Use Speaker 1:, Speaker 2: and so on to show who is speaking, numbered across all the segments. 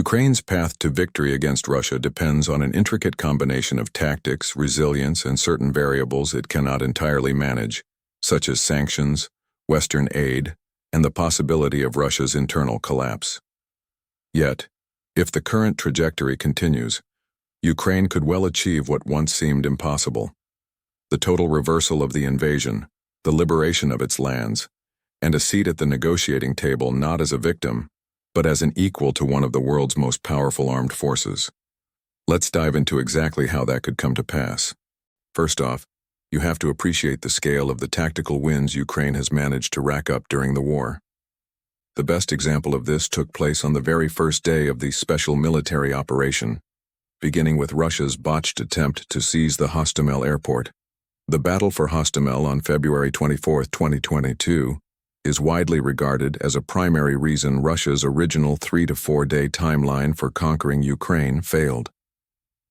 Speaker 1: Ukraine's path to victory against Russia depends on an intricate combination of tactics, resilience, and certain variables it cannot entirely manage, such as sanctions, Western aid, and the possibility of Russia's internal collapse. Yet, if the current trajectory continues, Ukraine could well achieve what once seemed impossible: the total reversal of the invasion, the liberation of its lands, and a seat at the negotiating table not as a victim, but as an equal to one of the world's most powerful armed forces. Let's dive into exactly how that could come to pass. First off, you have to appreciate the scale of the tactical wins Ukraine has managed to rack up during the war. The best example of this took place on the very first day of the special military operation, beginning with Russia's botched attempt to seize the Hostomel airport. The battle for Hostomel on February 24, 2022, is widely regarded as a primary reason Russia's original 3 to 4 day timeline for conquering Ukraine failed.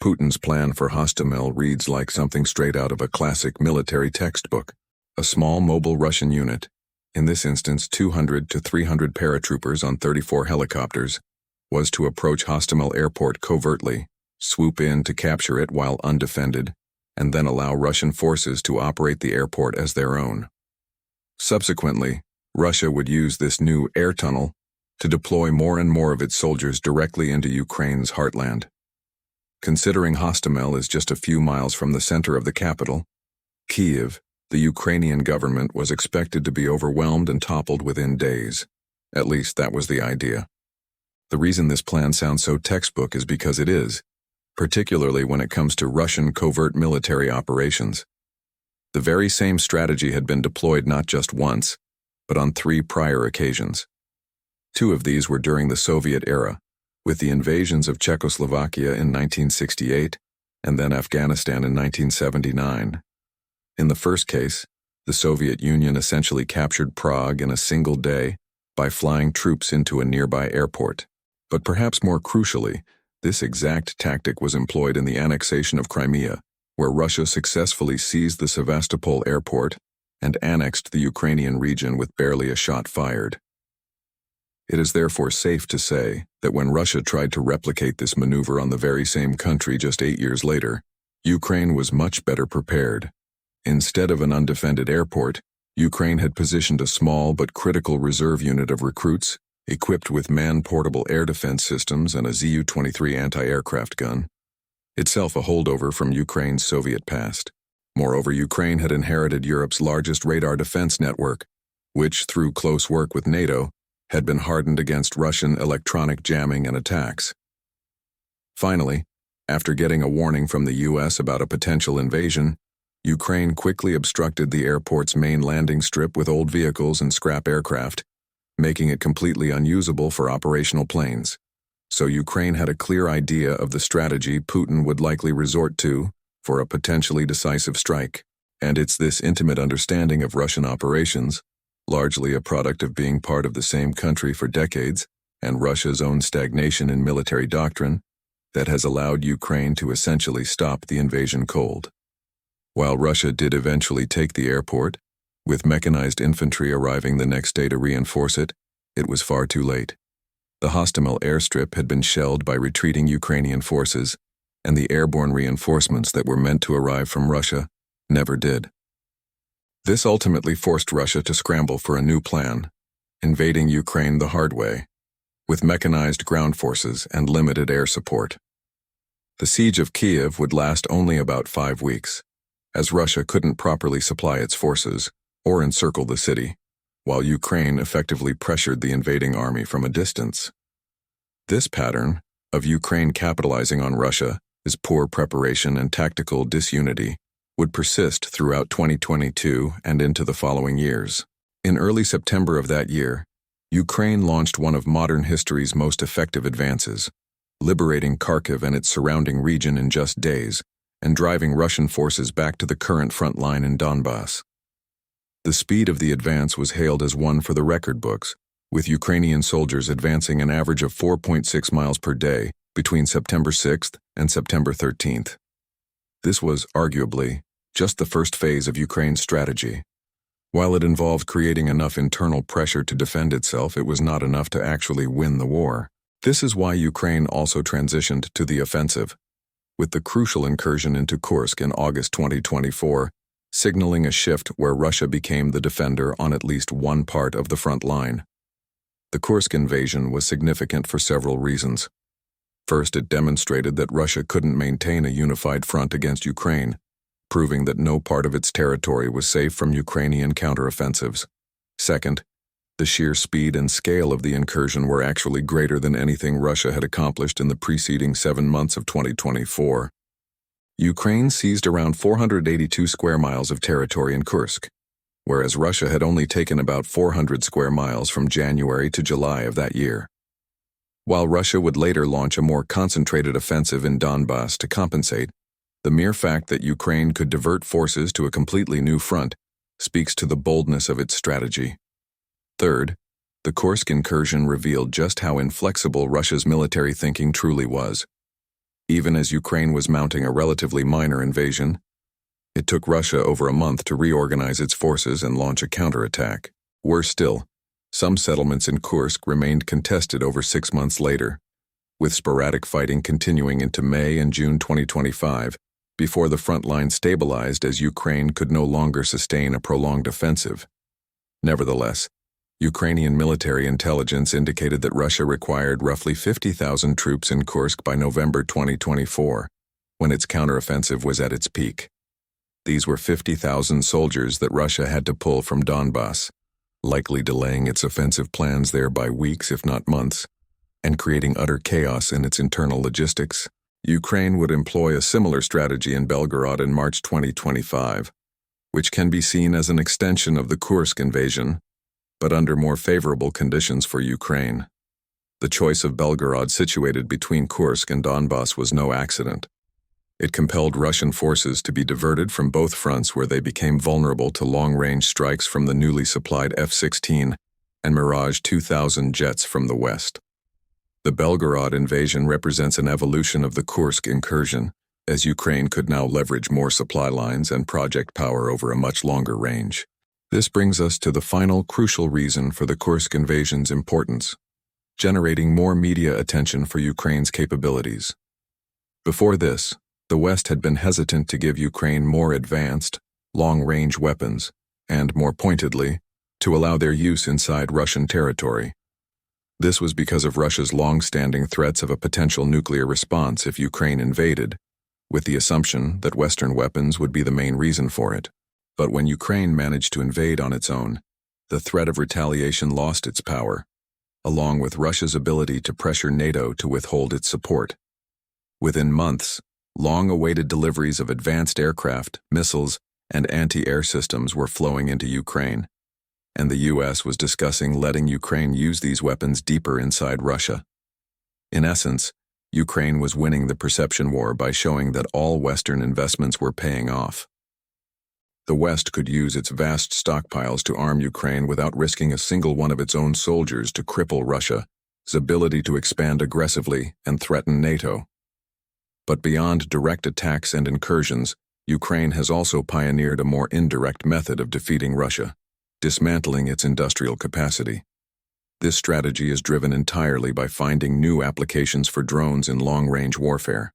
Speaker 1: Putin's plan for Hostomel reads like something straight out of a classic military textbook. A small mobile Russian unit, in this instance 200 to 300 paratroopers on 34 helicopters, was to approach Hostomel airport covertly, swoop in to capture it while undefended, and then allow Russian forces to operate the airport as their own. Subsequently, Russia would use this new air tunnel to deploy more and more of its soldiers directly into Ukraine's heartland. Considering Hostomel is just a few miles from the center of the capital, Kyiv, the Ukrainian government was expected to be overwhelmed and toppled within days. At least that was the idea. The reason this plan sounds so textbook is because it is, particularly when it comes to Russian covert military operations. The very same strategy had been deployed not just once, but on 3 prior occasions. 2 of these were during the Soviet era, with the invasions of Czechoslovakia in 1968 and then Afghanistan in 1979. In the first case, the Soviet Union essentially captured Prague in a single day by flying troops into a nearby airport. But perhaps more crucially, this exact tactic was employed in the annexation of Crimea, where Russia successfully seized the Sevastopol airport and annexed the Ukrainian region with barely a shot fired. It is therefore safe to say that when Russia tried to replicate this maneuver on the very same country just 8 years later, Ukraine was much better prepared. Instead of an undefended airport, Ukraine had positioned a small but critical reserve unit of recruits, equipped with man-portable air defense systems and a Zu-23 anti-aircraft gun, itself a holdover from Ukraine's Soviet past. Moreover, Ukraine had inherited Europe's largest radar defense network, which, through close work with NATO, had been hardened against Russian electronic jamming and attacks. Finally, after getting a warning from the US about a potential invasion, Ukraine quickly obstructed the airport's main landing strip with old vehicles and scrap aircraft, making it completely unusable for operational planes. So Ukraine had a clear idea of the strategy Putin would likely resort to for a potentially decisive strike. And it's this intimate understanding of Russian operations, largely a product of being part of the same country for decades and Russia's own stagnation in military doctrine, that has allowed Ukraine to essentially stop the invasion cold. While Russia did eventually take the airport, with mechanized infantry arriving the next day to reinforce it, it was far too late. The Hostomel airstrip had been shelled by retreating Ukrainian forces, and the airborne reinforcements that were meant to arrive from Russia never did. This ultimately forced Russia to scramble for a new plan, invading Ukraine the hard way, with mechanized ground forces and limited air support. The siege of Kyiv would last only about 5 weeks, as Russia couldn't properly supply its forces or encircle the city, while Ukraine effectively pressured the invading army from a distance. This pattern, of Ukraine capitalizing on Russia's poor preparation and tactical disunity, would persist throughout 2022 and into the following years. In early September of that year, Ukraine launched one of modern history's most effective advances, liberating Kharkiv and its surrounding region in just days, and driving Russian forces back to the current front line in Donbass. The speed of the advance was hailed as one for the record books, with Ukrainian soldiers advancing an average of 4.6 miles per day between September 6th and September 13th. This was, arguably, just the first phase of Ukraine's strategy. While it involved creating enough internal pressure to defend itself, it was not enough to actually win the war. This is why Ukraine also transitioned to the offensive, with the crucial incursion into Kursk in August 2024, signaling a shift where Russia became the defender on at least one part of the front line. The Kursk invasion was significant for several reasons. First, it demonstrated that Russia couldn't maintain a unified front against Ukraine, proving that no part of its territory was safe from Ukrainian counteroffensives. Second, the sheer speed and scale of the incursion were actually greater than anything Russia had accomplished in the preceding 7 months of 2024. Ukraine seized around 482 square miles of territory in Kursk, whereas Russia had only taken about 400 square miles from January to July of that year. While Russia would later launch a more concentrated offensive in Donbass to compensate, the mere fact that Ukraine could divert forces to a completely new front speaks to the boldness of its strategy. Third, the Kursk incursion revealed just how inflexible Russia's military thinking truly was. Even as Ukraine was mounting a relatively minor invasion, it took Russia over a month to reorganize its forces and launch a counterattack. Worse still, some settlements in Kursk remained contested over 6 months later, with sporadic fighting continuing into May and June 2025, before the front line stabilized as Ukraine could no longer sustain a prolonged offensive. Nevertheless, Ukrainian military intelligence indicated that Russia required roughly 50,000 troops in Kursk by November 2024, when its counteroffensive was at its peak. These were 50,000 soldiers that Russia had to pull from Donbass, likely delaying its offensive plans there by weeks if not months, and creating utter chaos in its internal logistics. Ukraine would employ a similar strategy in Belgorod in March 2025, which can be seen as an extension of the Kursk invasion, but under more favorable conditions for Ukraine. The choice of Belgorod, situated between Kursk and Donbass, was no accident. It compelled Russian forces to be diverted from both fronts, where they became vulnerable to long-range strikes from the newly supplied F-16 and Mirage 2000 jets from the west. The Belgorod invasion represents an evolution of the Kursk incursion, as Ukraine could now leverage more supply lines and project power over a much longer range. This brings us to the final crucial reason for the Kursk invasion's importance: generating more media attention for Ukraine's capabilities. Before this, the West had been hesitant to give Ukraine more advanced, long-range weapons, and, more pointedly, to allow their use inside Russian territory. This was because of Russia's long-standing threats of a potential nuclear response if Ukraine invaded, with the assumption that Western weapons would be the main reason for it. But when Ukraine managed to invade on its own, the threat of retaliation lost its power, along with Russia's ability to pressure NATO to withhold its support. Within months, long-awaited deliveries of advanced aircraft, missiles, and anti-air systems were flowing into Ukraine, and the U.S. was discussing letting Ukraine use these weapons deeper inside Russia. In essence, Ukraine was winning the perception war by showing that all Western investments were paying off. The West could use its vast stockpiles to arm Ukraine without risking a single one of its own soldiers to cripple Russia's ability to expand aggressively and threaten NATO. But beyond direct attacks and incursions, Ukraine has also pioneered a more indirect method of defeating Russia: dismantling its industrial capacity. This strategy is driven entirely by finding new applications for drones in long-range warfare.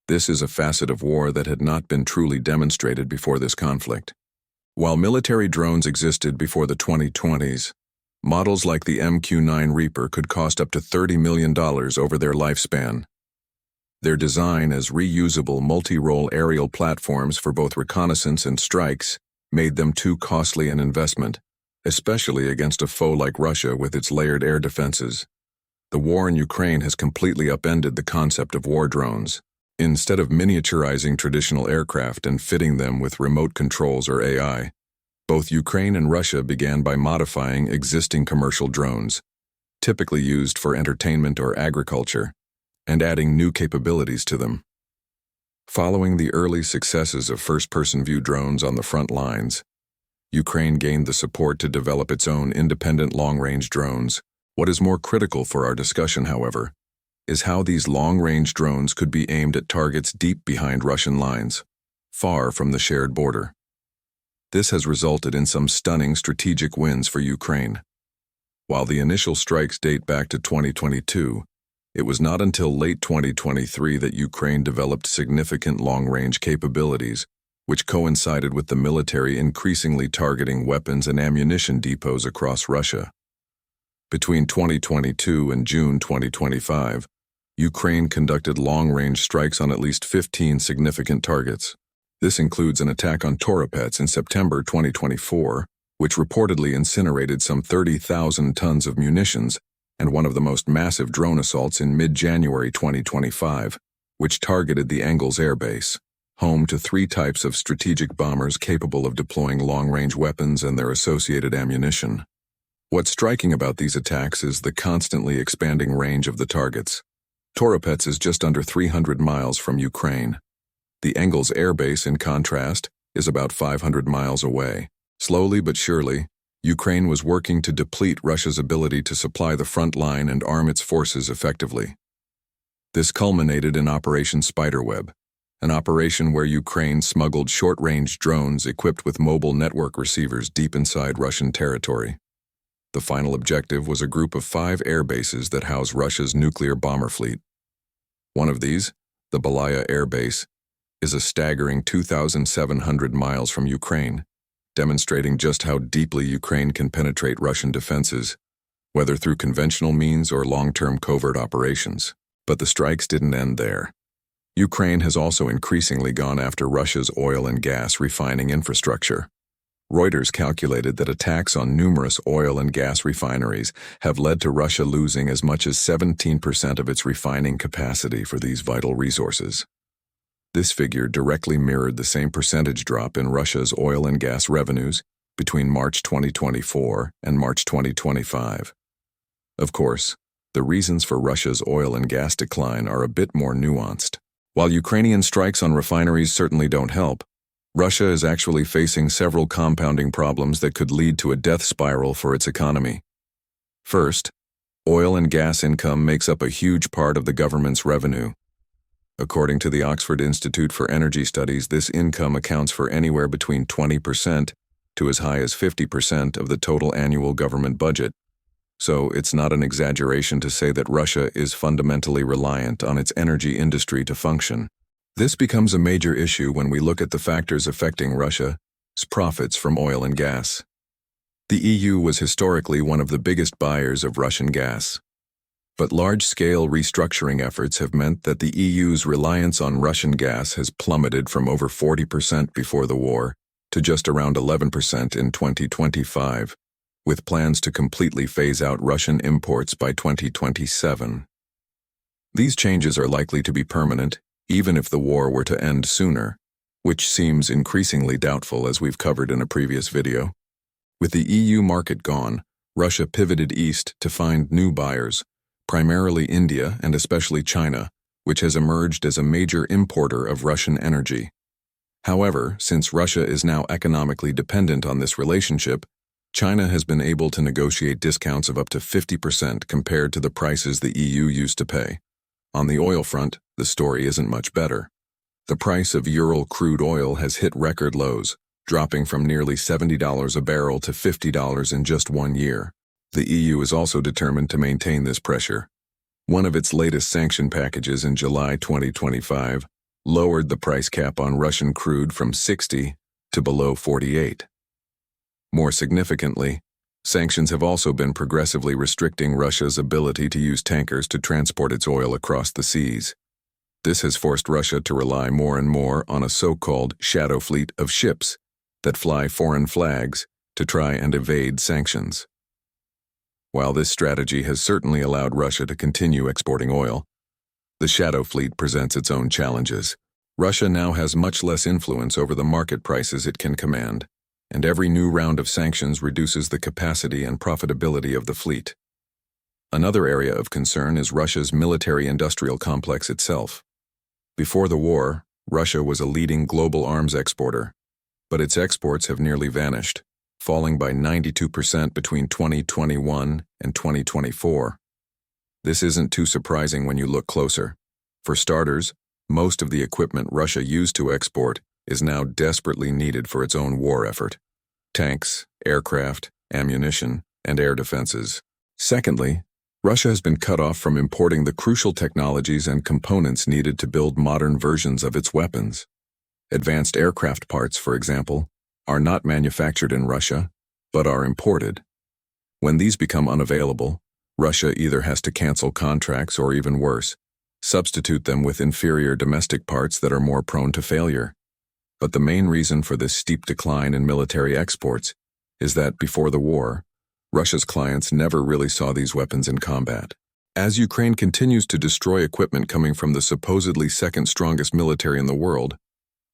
Speaker 1: This is a facet of war that had not been truly demonstrated before this conflict. While military drones existed before the 2020s, models like the MQ-9 Reaper could cost up to $30 million over their lifespan. Their design as reusable multi-role aerial platforms for both reconnaissance and strikes made them too costly an investment, especially against a foe like Russia with its layered air defenses. The war in Ukraine has completely upended the concept of war drones. Instead of miniaturizing traditional aircraft and fitting them with remote controls or AI, both Ukraine and Russia began by modifying existing commercial drones, typically used for entertainment or agriculture, and adding new capabilities to them. Following the early successes of first-person view drones on the front lines, Ukraine gained the support to develop its own independent long-range drones. What is more critical for our discussion, however, is how these long-range drones could be aimed at targets deep behind Russian lines, far from the shared border. This has resulted in some stunning strategic wins for Ukraine. While the initial strikes date back to 2022, It was not until late 2023 that Ukraine developed significant long-range capabilities, which coincided with the military increasingly targeting weapons and ammunition depots across Russia. Between 2022 and June 2025, Ukraine conducted long-range strikes on at least 15 significant targets. This includes an attack on Toropets in September 2024, which reportedly incinerated some 30,000 tons of munitions, and one of the most massive drone assaults in mid-January 2025, which targeted the Engels Air Base, home to 3 types of strategic bombers capable of deploying long-range weapons and their associated ammunition. What's striking about these attacks is the constantly expanding range of the targets. Toropets is just under 300 miles from Ukraine. The Engels Air Base, in contrast, is about 500 miles away. Slowly but surely, Ukraine was working to deplete Russia's ability to supply the front line and arm its forces effectively. This culminated in Operation Spiderweb, an operation where Ukraine smuggled short-range drones equipped with mobile network receivers deep inside Russian territory. The final objective was a group of 5 air bases that house Russia's nuclear bomber fleet. One of these, the Belaya Air Base, is a staggering 2,700 miles from Ukraine, demonstrating just how deeply Ukraine can penetrate Russian defenses, whether through conventional means or long-term covert operations. But the strikes didn't end there. Ukraine has also increasingly gone after Russia's oil and gas refining infrastructure. Reuters calculated that attacks on numerous oil and gas refineries have led to Russia losing as much as 17% of its refining capacity for these vital resources. This figure directly mirrored the same percentage drop in Russia's oil and gas revenues between March 2024 and March 2025. Of course, the reasons for Russia's oil and gas decline are a bit more nuanced. While Ukrainian strikes on refineries certainly don't help, Russia is actually facing several compounding problems that could lead to a death spiral for its economy. First, oil and gas income makes up a huge part of the government's revenue. According to the Oxford Institute for Energy Studies, this income accounts for anywhere between 20% to as high as 50% of the total annual government budget. So it's not an exaggeration to say that Russia is fundamentally reliant on its energy industry to function. This becomes a major issue when we look at the factors affecting Russia's profits from oil and gas. The EU was historically one of the biggest buyers of Russian gas. But large-scale restructuring efforts have meant that the EU's reliance on Russian gas has plummeted from over 40% before the war to just around 11% in 2025, with plans to completely phase out Russian imports by 2027. These changes are likely to be permanent, even if the war were to end sooner, which seems increasingly doubtful as we've covered in a previous video. With the EU market gone, Russia pivoted east to find new buyers, primarily India and especially China, which has emerged as a major importer of Russian energy. However, since Russia is now economically dependent on this relationship, China has been able to negotiate discounts of up to 50% compared to the prices the EU used to pay. On the oil front, the story isn't much better. The price of Ural crude oil has hit record lows, dropping from nearly $70 a barrel to $50 in just 1 year. The EU is also determined to maintain this pressure. One of its latest sanction packages in July 2025 lowered the price cap on Russian crude from 60 to below 48. More significantly, sanctions have also been progressively restricting Russia's ability to use tankers to transport its oil across the seas. This has forced Russia to rely more and more on a so-called shadow fleet of ships that fly foreign flags to try and evade sanctions. While this strategy has certainly allowed Russia to continue exporting oil, the shadow fleet presents its own challenges. Russia now has much less influence over the market prices it can command, and every new round of sanctions reduces the capacity and profitability of the fleet. Another area of concern is Russia's military-industrial complex itself. Before the war, Russia was a leading global arms exporter, but its exports have nearly vanished, falling by 92% between 2021 and 2024. This isn't too surprising when you look closer. For starters, most of the equipment Russia used to export is now desperately needed for its own war effort: tanks, aircraft, ammunition, and air defenses. Secondly, Russia has been cut off from importing the crucial technologies and components needed to build modern versions of its weapons. Advanced aircraft parts, for example, are not manufactured in Russia, but are imported. When these become unavailable, Russia either has to cancel contracts or, even worse, substitute them with inferior domestic parts that are more prone to failure. But the main reason for this steep decline in military exports is that, before the war, Russia's clients never really saw these weapons in combat. As Ukraine continues to destroy equipment coming from the supposedly second strongest military in the world,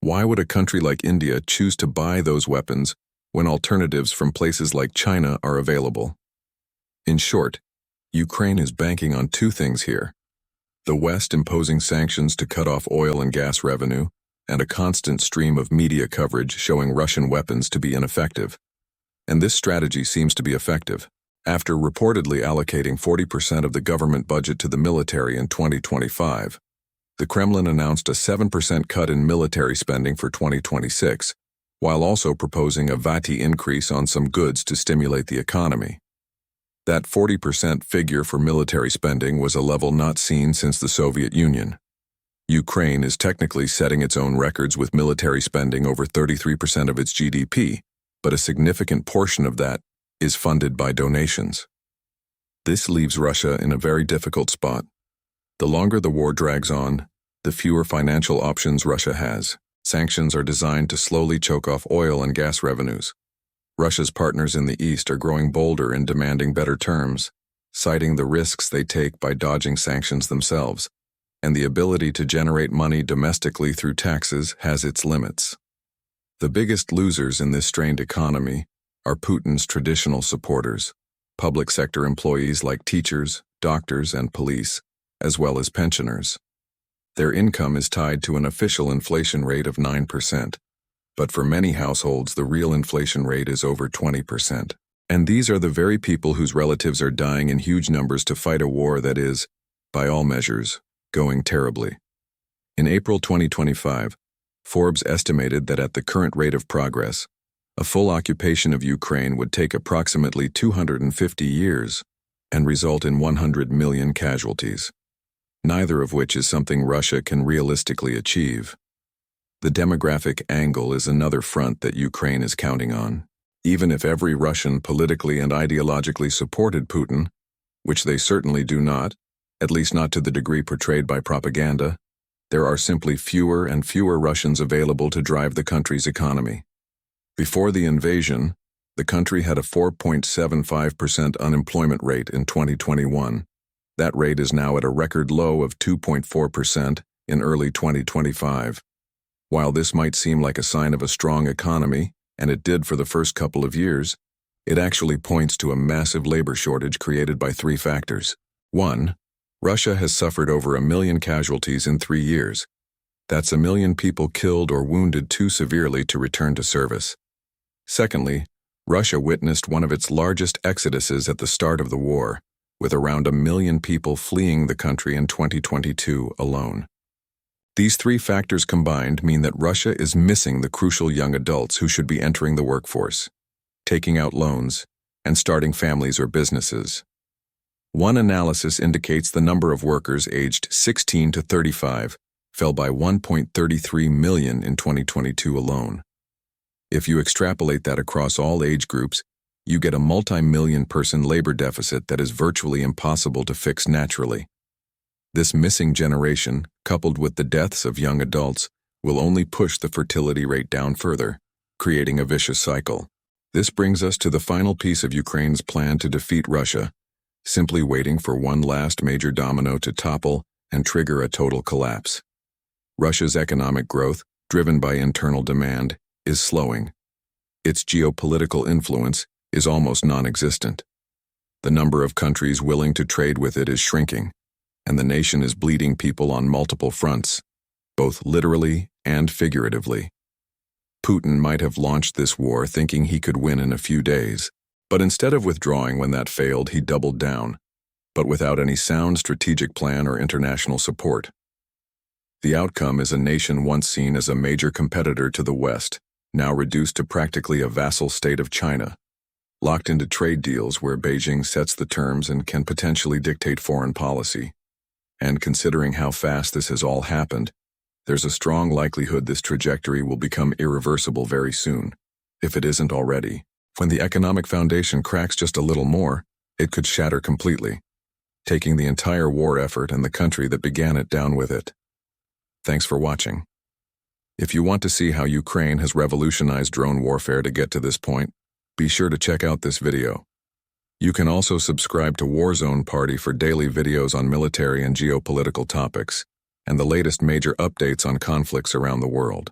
Speaker 1: why would a country like India choose to buy those weapons when alternatives from places like China are available? In short, Ukraine is banking on two things here: the West imposing sanctions to cut off oil and gas revenue, and a constant stream of media coverage showing Russian weapons to be ineffective. And this strategy seems to be effective. After reportedly allocating 40% of the government budget to the military in 2025, the Kremlin announced a 7% cut in military spending for 2026, while also proposing a VAT increase on some goods to stimulate the economy. That 40% figure for military spending was a level not seen since the Soviet Union. Ukraine is technically setting its own records with military spending over 33% of its GDP, but a significant portion of that is funded by donations. This leaves Russia in a very difficult spot. The longer the war drags on, the fewer financial options Russia has. Sanctions are designed to slowly choke off oil and gas revenues. Russia's partners in the East are growing bolder in demanding better terms, citing the risks they take by dodging sanctions themselves, and the ability to generate money domestically through taxes has its limits. The biggest losers in this strained economy are Putin's traditional supporters, public sector employees like teachers, doctors, and police, as well as pensioners. Their income is tied to an official inflation rate of 9%, but for many households the real inflation rate is over 20%. And these are the very people whose relatives are dying in huge numbers to fight a war that is, by all measures, going terribly. In April 2025, Forbes estimated that at the current rate of progress, a full occupation of Ukraine would take approximately 250 years and result in 100 million casualties, neither of which is something Russia can realistically achieve. The demographic angle is another front that Ukraine is counting on. Even if every Russian politically and ideologically supported Putin, which they certainly do not, at least not to the degree portrayed by propaganda, there are simply fewer and fewer Russians available to drive the country's economy. Before the invasion, the country had a 4.75% unemployment rate in 2021. That rate is now at a record low of 2.4% in early 2025. While this might seem like a sign of a strong economy, and it did for the first couple of years, it actually points to a massive labor shortage created by three factors. 1. Russia has suffered over 1 million casualties in 3 years. That's 1 million people killed or wounded too severely to return to service. Secondly, Russia witnessed one of its largest exoduses at the start of the war, with around 1 million people fleeing the country in 2022 alone. These three factors combined mean that Russia is missing the crucial young adults who should be entering the workforce, taking out loans, and starting families or businesses. One analysis indicates the number of workers aged 16 to 35 fell by 1.33 million in 2022 alone. If you extrapolate that across all age groups, you get a multi-million person labor deficit that is virtually impossible to fix naturally. This missing generation, coupled with the deaths of young adults, will only push the fertility rate down further, creating a vicious cycle. This brings us to the final piece of Ukraine's plan to defeat Russia, simply waiting for one last major domino to topple and trigger a total collapse. Russia's economic growth, driven by internal demand, is slowing. Its geopolitical influence is almost non-existent. The number of countries willing to trade with it is shrinking, and the nation is bleeding people on multiple fronts, both literally and figuratively. Putin might have launched this war thinking he could win in a few days, but instead of withdrawing when that failed, he doubled down, but without any sound strategic plan or international support. The outcome is a nation once seen as a major competitor to the West, now reduced to practically a vassal state of China. locked into trade deals where Beijing sets the terms and can potentially dictate foreign policy. And considering how fast this has all happened, there's a strong likelihood this trajectory will become irreversible very soon, if it isn't already. When the economic foundation cracks just a little more, it could shatter completely, taking the entire war effort and the country that began it down with it. Thanks for watching. If you want to see how Ukraine has revolutionized drone warfare to get to this point, be sure to check out this video. You can also subscribe to Warzone Party for daily videos on military and geopolitical topics, and the latest major updates on conflicts around the world.